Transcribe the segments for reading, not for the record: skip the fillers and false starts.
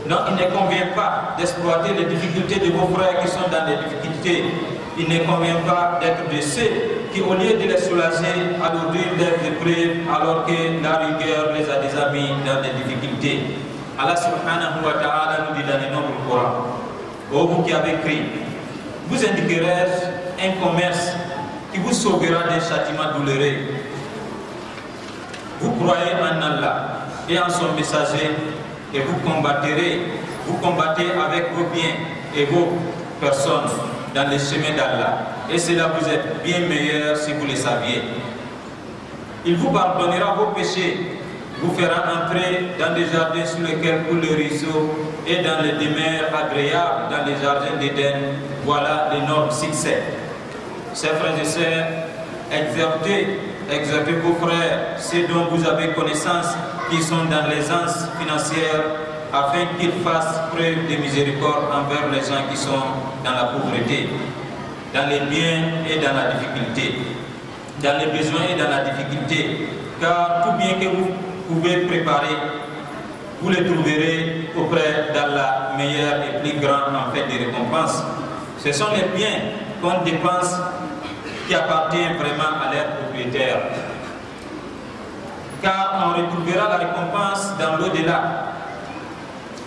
Non, il ne convient pas d'exploiter les difficultés de vos frères qui sont dans les difficultés. Il ne convient pas d'être de ceux qui, au lieu de les soulager, alourdissent leurs épreuves, alors que la rigueur les a déjà mis dans des difficultés. Allah subhanahu wa ta'ala nous dit dans le nom du Coran: ô vous qui avez cru, vous indiquerai-je un commerce qui vous sauvera d'un châtiment douloureux. Vous croyez en Allah et en son messager, et vous combattez avec vos biens et vos personnes dans les chemins d'Allah, et cela vous est bien meilleur si vous le saviez. Il vous pardonnera vos péchés, vous fera entrer dans des jardins sur lesquels coulent les ruisseaux et dans les demeures agréables dans les jardins d'Éden. Voilà l'énorme succès. Chers frères et sœurs, exhortez vos frères, ceux dont vous avez connaissance, qui sont dans l'aisance financière, afin qu'ils fassent preuve de miséricorde envers les gens qui sont dans la pauvreté, dans les biens et dans la difficulté, dans les besoins et dans la difficulté. Car tout bien que vous pouvez préparer, vous le trouverez auprès d'Allah, meilleur et plus grand en fait de récompenses. Ce sont les biens qu'on dépense qui appartiennent vraiment à leurs propriétaires. Car on retrouvera la récompense dans l'au-delà.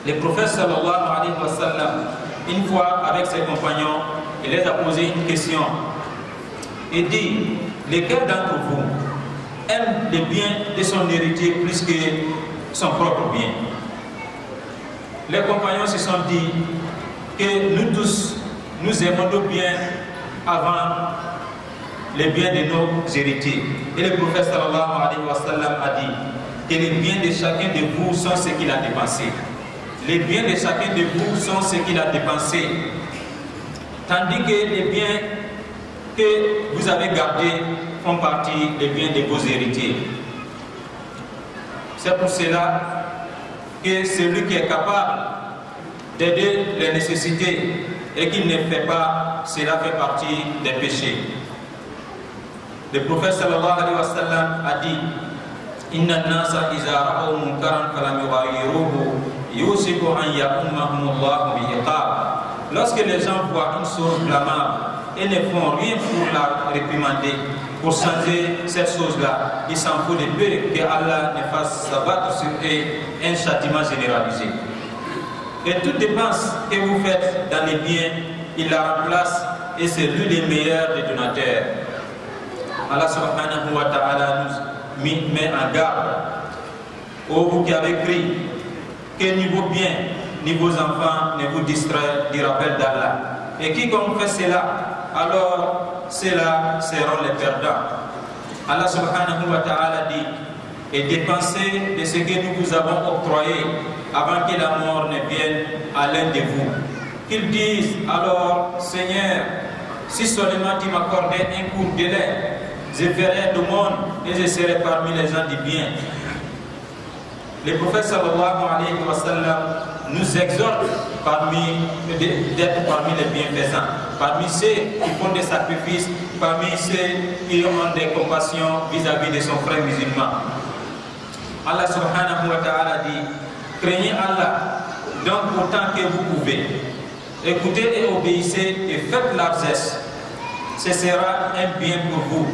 Le prophète sallallahu alayhi wa sallam, une fois avec ses compagnons, il les a posé une question. Il dit: lesquels d'entre vous aime les biens de son héritier plus que son propre bien? Les compagnons se sont dit que nous tous, nous aimons nos biens avant les biens de nos héritiers. Et le prophète sallallahu alayhi wa sallam a dit que les biens de chacun de vous sont ce qu'il a dépensé. Les biens de chacun de vous sont ce qu'il a dépensé. Tandis que les biens que vous avez gardés font partie des biens de vos héritiers. C'est pour cela que celui qui est capable d'aider les nécessités et qui ne fait pas, cela fait partie des péchés. Le prophète sallallahu alayhi wa sallam a dit: Inna nasa iza ra'aw munkaran falam yughayyiruhu yusiku an ya'ummahumullahu bi'iqab. Lorsque les gens voient une chose blâmable et ne font rien pour la réprimander, pour changer cette chose-là, il s'en faut de peu que Allah ne fasse s'abattre sur eux un châtiment généralisé. Et toute dépense que vous faites dans les biens, il la remplace, et c'est lui le meilleur des donateurs. Allah subhanahu wa ta'ala nous met en garde: ô vous qui avez cru, que ni vos biens ni vos enfants ne vous distraient du rappel d'Allah. Et quiconque fait cela, alors ceux-là seront les perdants. Allah subhanahu wa ta'ala dit: et dépensez de ce que nous vous avons octroyé avant que la mort ne vienne à l'un de vous. Qu'ils disent alors: Seigneur, si seulement tu m'accordais un court délai, je ferai le monde et je serai parmi les gens du bien. Le prophète sallallahu alayhi wa sallam nous exhorte d'être parmi les bienfaisants, parmi ceux qui font des sacrifices, parmi ceux qui ont des compassions vis-à-vis de son frère musulman. Allah subhanahu wa ta'ala dit: craignez Allah, donc autant que vous pouvez. Écoutez et obéissez et faites largesse. Ce sera un bien pour vous.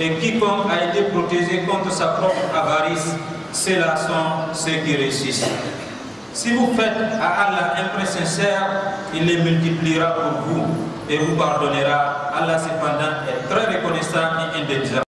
Et quiconque a été protégé contre sa propre avarice, ceux-là sont ceux qui réussissent. Si vous faites à Allah un prêt sincère, il les multipliera pour vous et vous pardonnera. Allah cependant est très reconnaissant et indemnisant.